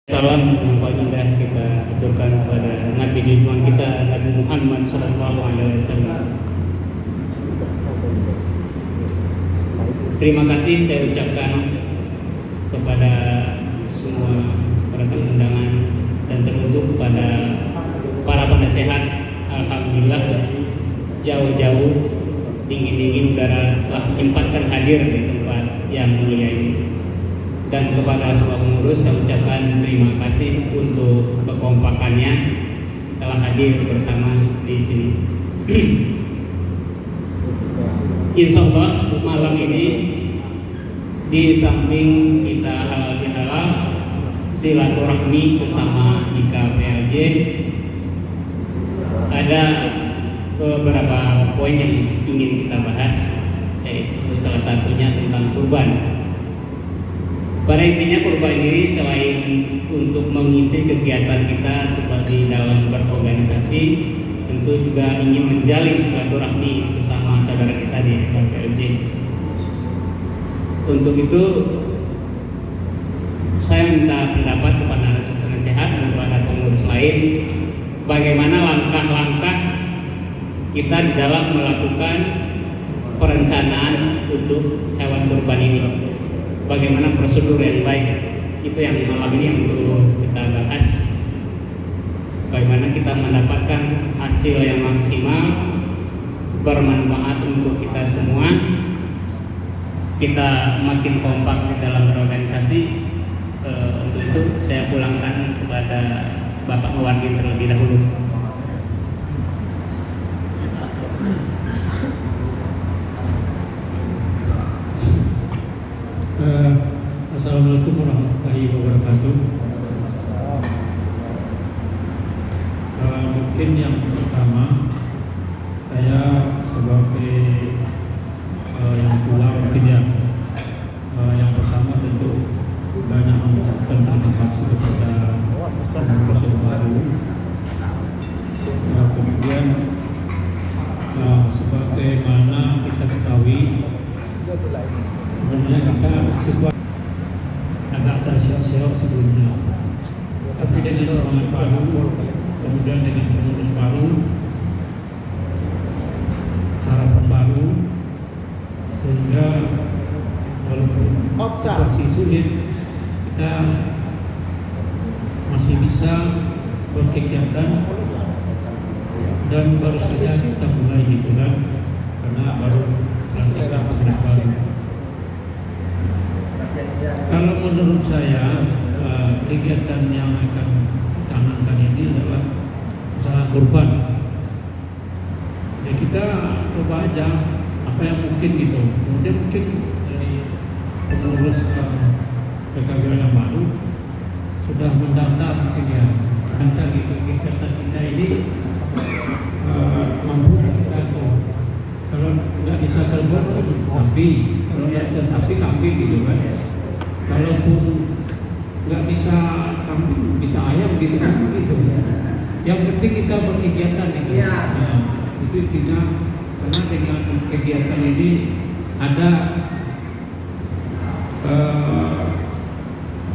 Salam yang paling indah kita aturkan kepada Nabi Tuhan kita Nabi Muhammad SAW. Terima kasih saya ucapkan kepada semua para tamu undangan dan teruntuk kepada para penasehat. Alhamdulillah jauh-jauh dingin-dingin udara telah menyempatkan hadir di tempat yang mulia ini. Dan kepada semua pengurus saya ucapkan terima kasih untuk kekompakannya telah hadir bersama di sini. Insya Allah malam ini di samping kita halal bihalal silaturahmi sesama IKPLJ, ada beberapa poin yang ingin kita bahas, yaitu salah satunya tentang kurban. Pada intinya kurban ini selain untuk mengisi kegiatan kita seperti dalam berorganisasi, tentu juga ingin menjalin silaturahmi sesama saudara kita di IKPLJ. Untuk itu saya minta pendapat kepada penasehat dan kepada pengurus lain, bagaimana langkah-langkah kita di dalam melakukan perencanaan untuk hewan kurban ini. Bagaimana prosedur yang baik, itu yang malam ini yang perlu kita bahas. Bagaimana kita mendapatkan hasil yang maksimal, bermanfaat untuk kita semua, kita makin kompak di dalam berorganisasi. Untuk itu saya pulangkan kepada Bapak Muwardi terlebih dahulu. Assalamualaikum warahmatullahi wabarakatuh. Mungkin yang pertama saya sebagai yang tua mungkin yang pertama tentu banyak mengucapkan terima kasih kepada pengurus yang baru. Kemudian sebagaimana kita ketahui sebenarnya kita agak tersiok-siok sebelumnya, tapi dengan semangat baru, kemudian dengan pengurus baru, harapan baru, sehingga walaupun situasi sulit, kita masih bisa berkegiatan dan baru saja kita mulai gitu kan, karena baru lantikan pengurus baru. Kalau menurut saya kegiatan yang akan dicanangkan ini adalah usaha kurban. Ya kita coba aja apa yang mungkin gitu. Kemudian mungkin dari pengurus PKBL yang baru sudah mendaftar mungkin ya rancang gitu kegiatan kita ini mampu kita tuh. Kalau nggak bisa terbang sapi, kalau nggak bisa sapi kambing gitu kan. Kalaupun nggak bisa kambing, bisa ayam gitu kan gitu. Yang penting kita berkegiatan gitu. Nah, itu intinya, karena dengan kegiatan ini ada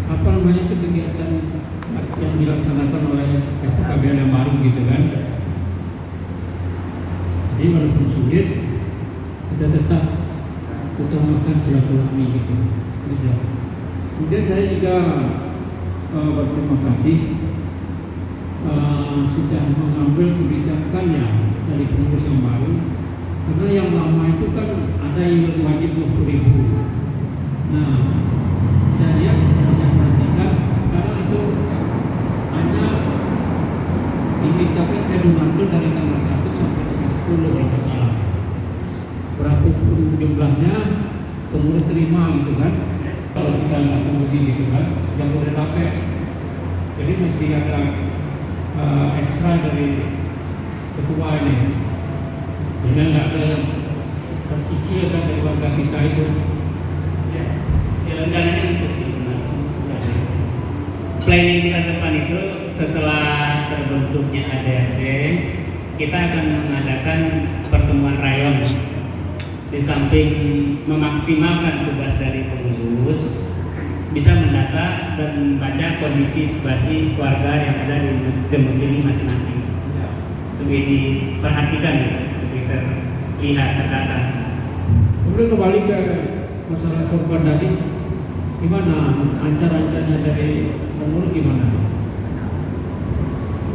apa namanya itu kegiatan yang dilaksanakan oleh PKBL yang baru gitu kan. Jadi walaupun sulit, kita tetap utamakan silaturahmi gitu. Kemudian saya juga berterima kasih sudah mengambil kebijakannya dari pengurus yang baru, karena yang lama itu kan ada yang wajib 20.000. Nah, saya lihat, saya perhatikan sekarang itu hanya dimintakan ke donatur dari tanggal 1 sampai tanggal 10 kalau tidak salah. Berapapun jumlahnya pengurus terima gitu kan. Kalau kita lakukan begini gitu kan, yang boleh pakai. Jadi mesti ada ekstra dari ketua ini, sehingga nggak ada tercicil kan dari warga kita itu. Ya rencananya seperti itu. Planning kita ke depan itu setelah terbentuknya ADRT, kita akan mengadakan pertemuan rayon. Di samping memaksimalkan tugas dari pengurus, bisa mendata dan membaca kondisi situasi keluarga yang ada di domisili masing-masing. Lebih diperhatikan, lebih terlihat, terdata. Kemudian kembali ke masalah korban tadi, gimana ancar-ancarnya dari pengurus gimana?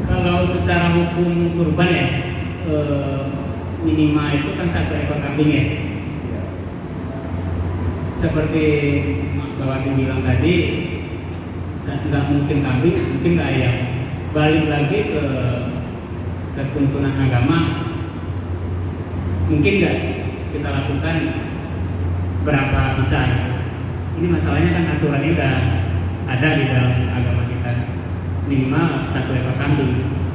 Kalau secara hukum kurban ya, minimal itu kan 1 ekor kambing ya. Seperti Bapak bilang tadi, nggak mungkin kambing, mungkin nggak ayam. Balik lagi ke tuntunan agama, mungkin nggak kita lakukan berapa besar. Ini masalahnya kan aturannya udah ada di dalam agama kita, minimal 1 ekor kambing.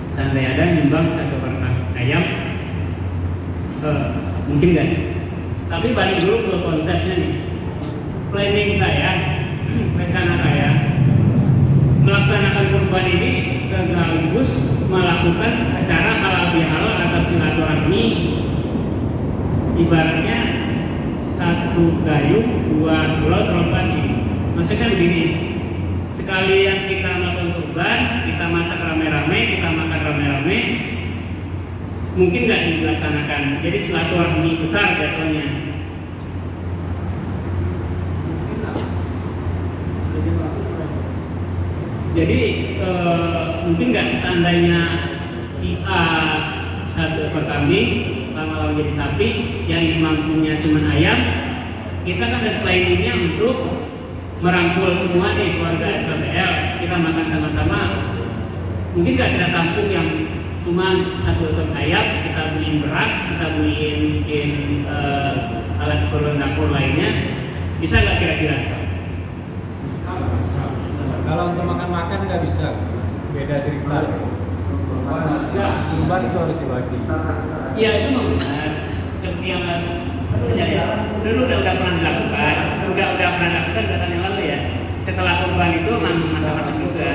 Seandainya ada nyumbang 1 ekor ayam, mungkin nggak. Tapi balik dulu ke konsepnya nih. Planning saya, rencana saya melaksanakan kurban ini sekaligus melakukan acara halal bihalal atau silaturahmi, ibaratnya 1 gayung 2 pulau terlompat. Maksudnya begini, sekalian kita melakukan kurban, kita masak rame-rame, kita makan rame-rame, mungkin nggak dilaksanakan. Jadi silaturahmi besar jatuhnya. Jadi mungkin nggak seandainya si A 1 ekor kambing lama-lama jadi sapi, yang ini mampunya cuma ayam, kita kan ada planningnya untuk merangkul semua nih keluarga FKBL, kita makan sama-sama. Mungkin nggak kita tampung yang cuma 1 ekor ayam, kita beliin beras, kita beliin mungkin alat keperluan dapur lainnya, bisa nggak kira-kira? Kalau untuk makan-makan nggak bisa, beda cerita. Kurban itu harus dibagi. Iya, itu memang benar. Seperti yang dulu udah pernah dilakukan, udah pernah dilakukan 2 tahun yang lalu ya. Setelah kurban itu masak-masak juga.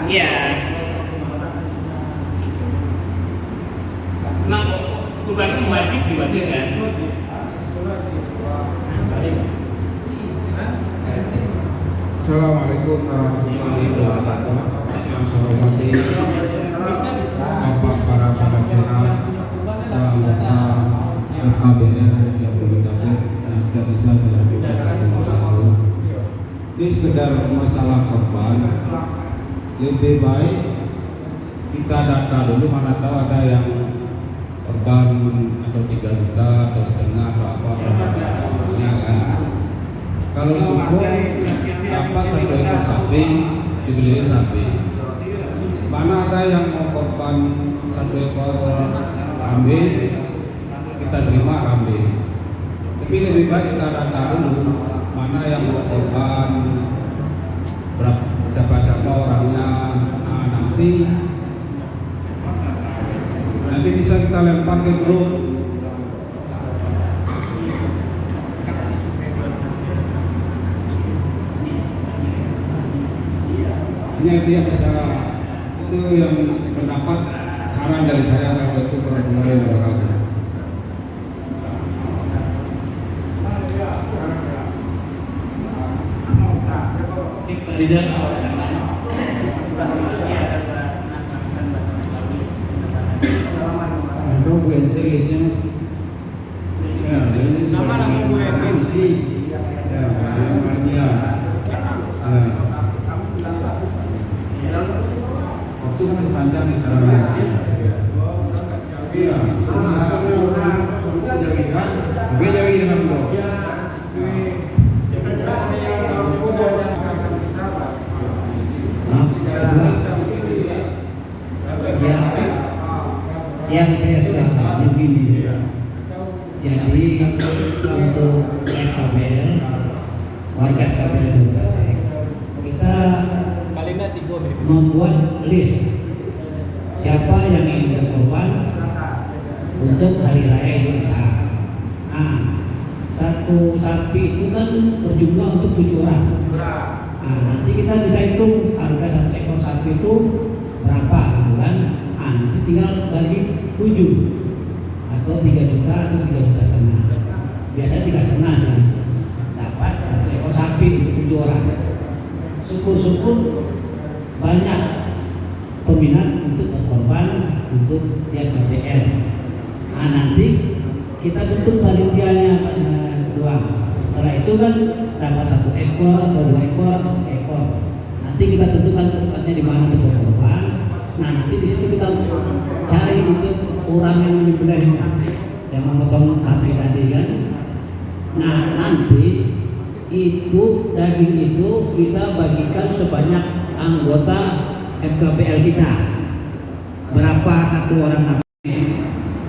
Iya. Nah, kurban itu wajib dibagikan. Assalamualaikum warahmatullahi wabarakatuh. Yang saya hormati Bapak para penasehat dan anggota FKBL yang berdaftar dan tidak bisa saya lakukan satu masalah. Ini sekedar masalah korban. Lebih baik kita data dulu, mana tahu ada yang korban atau 3 juta atau setengah atau apa orangnya kan. Kalau syukur dapat 1 ekor sapi, dibeliin sapi. Mana ada yang mau korban 1 ekor kambing, kita terima kambing. Tapi lebih baik kita data dulu mana yang mau korban, berapa, siapa orangnya. Nah, nanti bisa kita lempar ke grup. Itu yang bisa, itu yang pendapat saran dari saya. Assalamualaikum warahmatullahi wabarakatuh. Pak Rizal, Itu Bu Ensel isinya. Ya, ini Sama langsung Bu Ensel. Ya, Mardia. Waktu kan masih panjang nih sekarang. Iya, misalnya orang jadi kan, gue jadi dengan lo. Yang saya sudah tanya begini, jadi untuk FKBL, warga FKBL Kabupaten, kita membuat list siapa yang ingin berkorban untuk hari raya Idul Adha. Nah, 1 sapi itu kan berjumlah untuk 7 orang. Nah, nanti kita bisa hitung harga 1 ekor sapi itu berapa gitu kan. Nah, nanti tinggal bagi 7 atau 3 juta atau 3 juta setengah. Biasanya 3,5 sih. Dapat 1 ekor sapi untuk 7 orang. syukur-syukur banyak peminat untuk berkorban untuk KBR. Nah, nanti kita bentuk panitianya pada kedua. Setelah itu kan dapat 1 ekor atau 2 ekor atau 3 ekor. Nanti kita tentukan tempatnya di mana untuk berkorban. Nah, nanti di situ kita cari untuk orang yang menyembelihnya, yang memotong sapi tadi kan. Nah, nanti itu daging itu kita bagikan sebanyak anggota FKBL kita. Berapa satu orang nabi?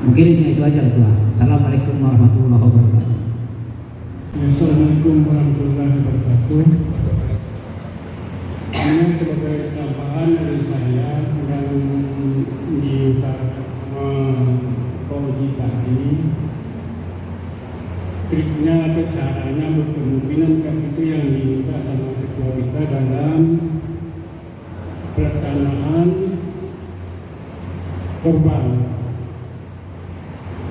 Mungkin itu aja Tuhan. Assalamualaikum warahmatullahi wabarakatuh. Assalamualaikum warahmatullahi wabarakatuh. Ini sebagai tambahan dari saya dan di Uji tadi, triknya atau caranya berkemungkinan kan itu yang diminta sama ketua kita dalam pelaksanaan korban.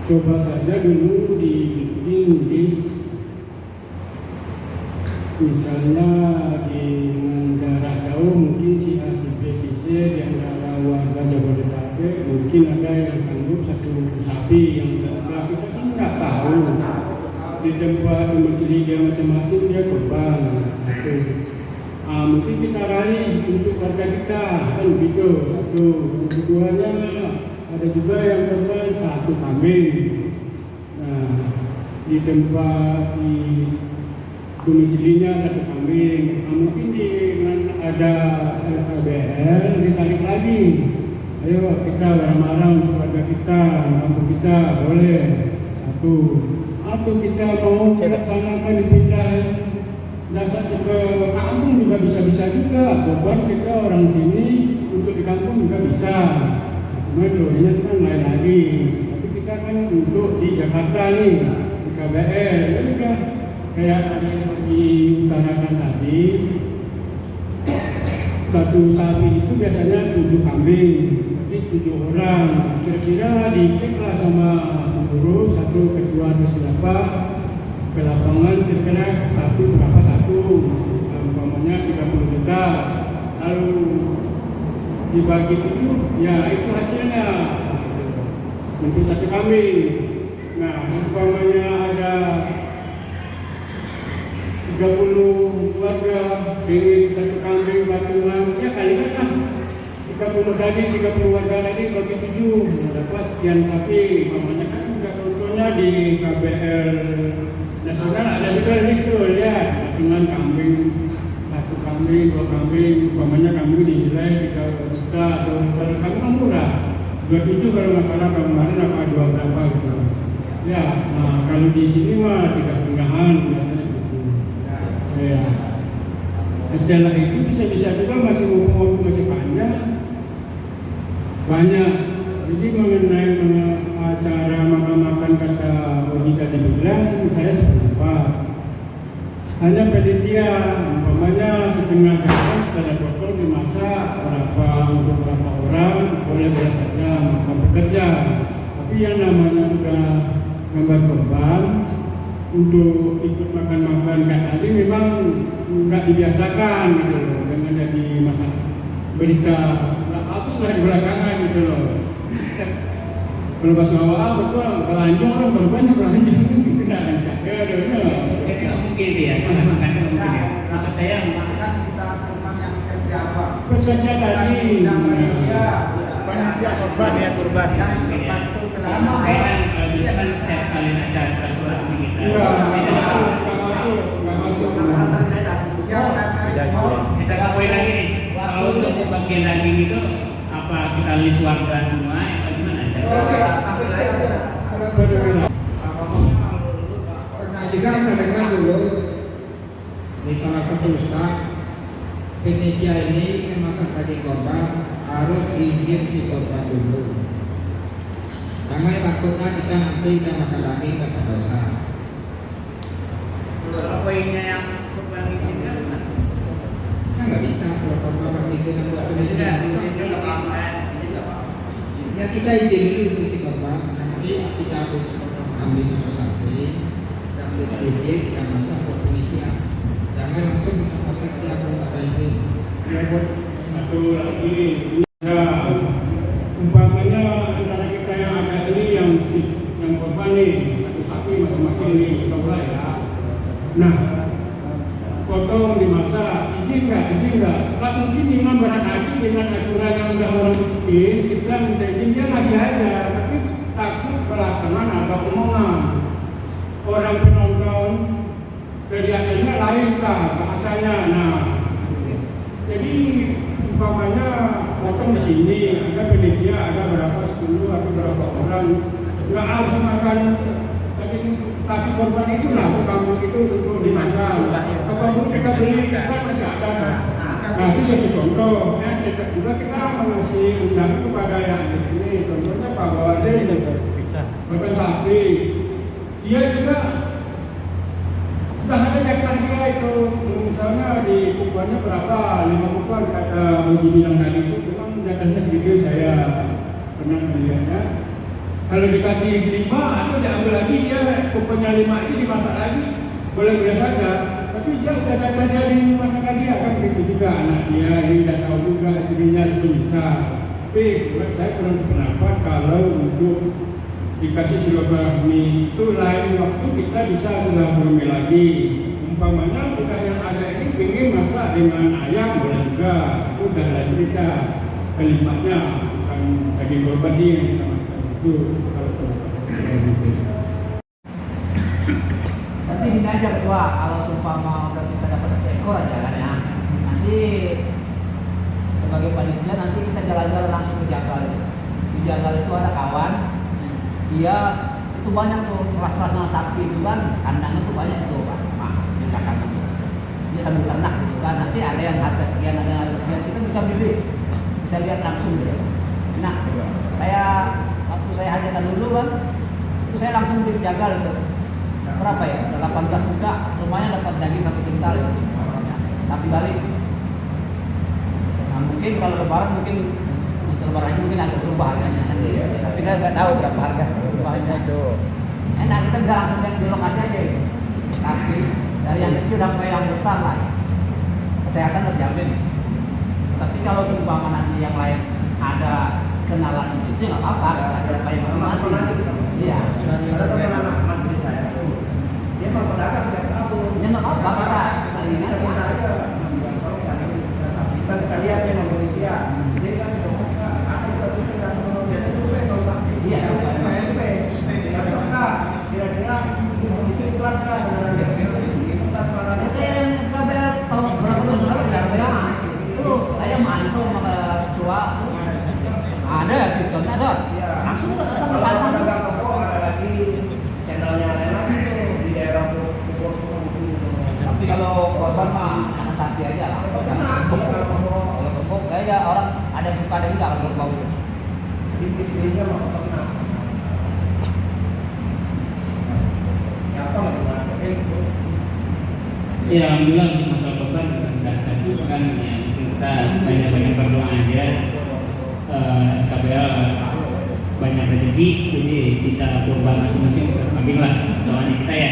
Coba saja dulu dibikin list, misalnya dengan jarak jauh mungkin si A, si B, si C di antara warga Jabodetabek mungkin ada yang sanggup 1 sapi yang berapa, kita kan nggak tahu di tempat domisili dia masing-masing dia korban 1. Mungkin kita raih untuk warga kita kan begitu 1. Yang keduanya ada juga yang korban 1 kambing. Nah, di tempat di domisilinya 1 kambing. Mungkin dengan ada FKBL ditarik lagi. Ayo kita bareng-bareng untuk warga kita, kampung kita boleh 1. Atau kita mau melaksanakan dipindah dasar ke kampung juga bisa juga. Korban kita orang sini untuk di kampung juga bisa. Cuma contohnya kan lain lagi. Tapi kita kan untuk di Jakarta nih, di KBR, ya udah kayak tadi diutarakan tadi, 1 sapi itu biasanya 7 kambing, jadi 7 orang. Kira-kira diceklah sama pengurus 1 ketua atau siapa ke lapangan, kira-kira sapi berapa 1, umpamanya 30 juta, lalu dibagi 7, ya itu hasilnya untuk 1 kambing. Nah, umpamanya ada 30 keluarga ingin 1 kambing patungan, ya kalikan lah 30 tadi, 30 warga tadi bagi 7, dapat sekian sapi. Umpamanya kan udah contohnya di KBR nasional ada juga list tuh ya, patungan kambing 1 kambing, 2 kambing, umpamanya kambing dinilai 3 juta atau kalau kambing murah 27 kalau nggak salah kemarin apa 2 berapa gitu. Ya, nah kalau di sini mah 3,5-an biasanya gitu. Ya. Setelah itu bisa-bisa juga masih waktu masih panjang banyak. Jadi mengenai acara makan-makan kata Oji tadi bilang, saya sependapat. Hanya panitia, umpamanya setengah jam setelah potong dimasak berapa untuk berapa orang boleh saja makan bekerja. Tapi yang namanya udah gambar korban untuk ikut makan-makan kayak tadi memang nggak dibiasakan gitu loh, dengan jadi masak berita nggak bagus lah di belakangan gitu loh. Kalau pas awal betul belanjang orang berbanyak belanjang gitu nggak lancar. Jadi mungkin itu ya, makan itu mungkin ya. Maksud saya Masakan kita teman yang kerja apa? Bekerja tadi Panitia korban ya korban. Yang korban itu kenapa? saya kan kalau bisa kan saya sekalian aja silaturahmi kita. nggak masuk. Misalkan poin lagi nih, kalau untuk pembagian daging itu apa kita list warga semua atau gimana aja? Pernah juga saya dengar dulu di salah satu ustaz, panitia ini memasak daging korban harus izin si korban dulu. Jangan takutnya kita nanti udah makan daging dapat dosa. Kalau poinnya yang korban izin kan? Kan nggak bisa kalau korban izin buat panitia. Ya kita izin dulu itu si korban, nanti kita habis potong kambing atau sapi, dan habis izin kita masak buat panitia. jangan langsung apa saja aku tak ada izin. Ya buat satu lagi, ya umpamanya antara kita yang ada ini yang korban nih, satu sapi masing-masing nih, coba ya. Nah, potong dimasak, izin nggak? Lah mungkin imam berhati dengan aturan yang udah orang bikin, kita minta izin dia ngasih aja, tapi takut belakangan ada omongan orang penonton teriakannya lain kah bahasanya. Nah, jadi umpamanya potong di sini ada penitia, ada berapa 10 atau berapa orang, nggak harus makan tapi korban itu lah kampung itu untuk dimasak. Apapun kita beli kan masih ada. Nah itu satu contoh. Ya, juga kita mengasih undangan kepada yang ini. Contohnya Pak Bawadin, korban sapi. Dia juga sudah ada jatah dia itu. Misalnya di kukuannya berapa? 5 kukuan kata Muji bilang tadi itu. Memang jatahnya sedikit saya pernah melihatnya. Kalau dikasih 5 atau diambil lagi dia kukunya 5 ini dimasak lagi boleh-boleh saja. Tapi dia udah jatah dia di rumah tangga dia kan begitu juga anak dia ini udah tahu juga istrinya sudah bisa. Tapi saya kurang sependapat kalau untuk dikasih silaturahmi itu lain waktu kita bisa silaturahmi lagi. Umpamanya kita yang ada ini ingin masak dengan ayam boleh juga. Itu udah ada cerita kalimatnya bukan daging korban dia itu tapi ini aja ketua, kalau seumpama udah kita dapat ekor aja kan ya, nanti sebagai panitia nanti kita jalan-jalan langsung ke Jagal. Di Jagal itu ada kawan, dia itu banyak tuh kelas-kelas sapi itu kan, kandangnya tuh banyak tuh pak, di belakang itu. Dia sambil ternak gitu kan, nanti ada yang harga sekian, ada yang harga sekian, kita bisa beli, bisa lihat langsung gitu. Nah, waktu saya hajatan dulu kan, itu saya langsung di Jagal itu. Berapa ya? 18 juta, lumayan dapat daging 1 kintal ya. Sapi balik. Nah, mungkin kalau lebaran mungkin mungkin agak berubah harganya nanti. Tapi kita nggak tahu berapa harga harganya itu. Enak, kita bisa langsung lihat di lokasi aja itu. Tapi dari yang kecil sampai yang besar lah, kesehatan terjamin. Tapi kalau seumpama nanti yang lain ada kenalan itu nggak apa-apa, siapa yang masing-masing. Iya. ada teman anak mantri saya. Dia mau pedagang tidak tahu. Ya nggak apa-apa, kita saling Kita aja. minta aja. Kalau kita lihat yang membeli dia. Dia kan akan kita survei dan biasa survei kalau sampai. Iya, survei. Cocok nggak? Kira-kira situ ikhlas nggak dengan harga segitu? Ikhlas mana? Itu yang KBL tahun berapa tahun lalu ya, itu saya mantau sama ketua. Ada ya sistemnya, Sor? Langsung datang ke kantor. Ada toko, ada lagi channelnya lain lagi tuh di daerah Bogor itu. Tapi kalau kosong mah anak sapi aja lah. Kalau kebuk kayaknya orang ada yang suka ada yang enggak kalau bau. Bibit-bibitnya mau kena. Ya apa nggak gimana? Ya alhamdulillah untuk masalah korban tidak terputuskan ya, kita banyak-banyak berdoa aja. KBL banyak rezeki jadi bisa kurban masing-masing, ambillah doanya kita ya.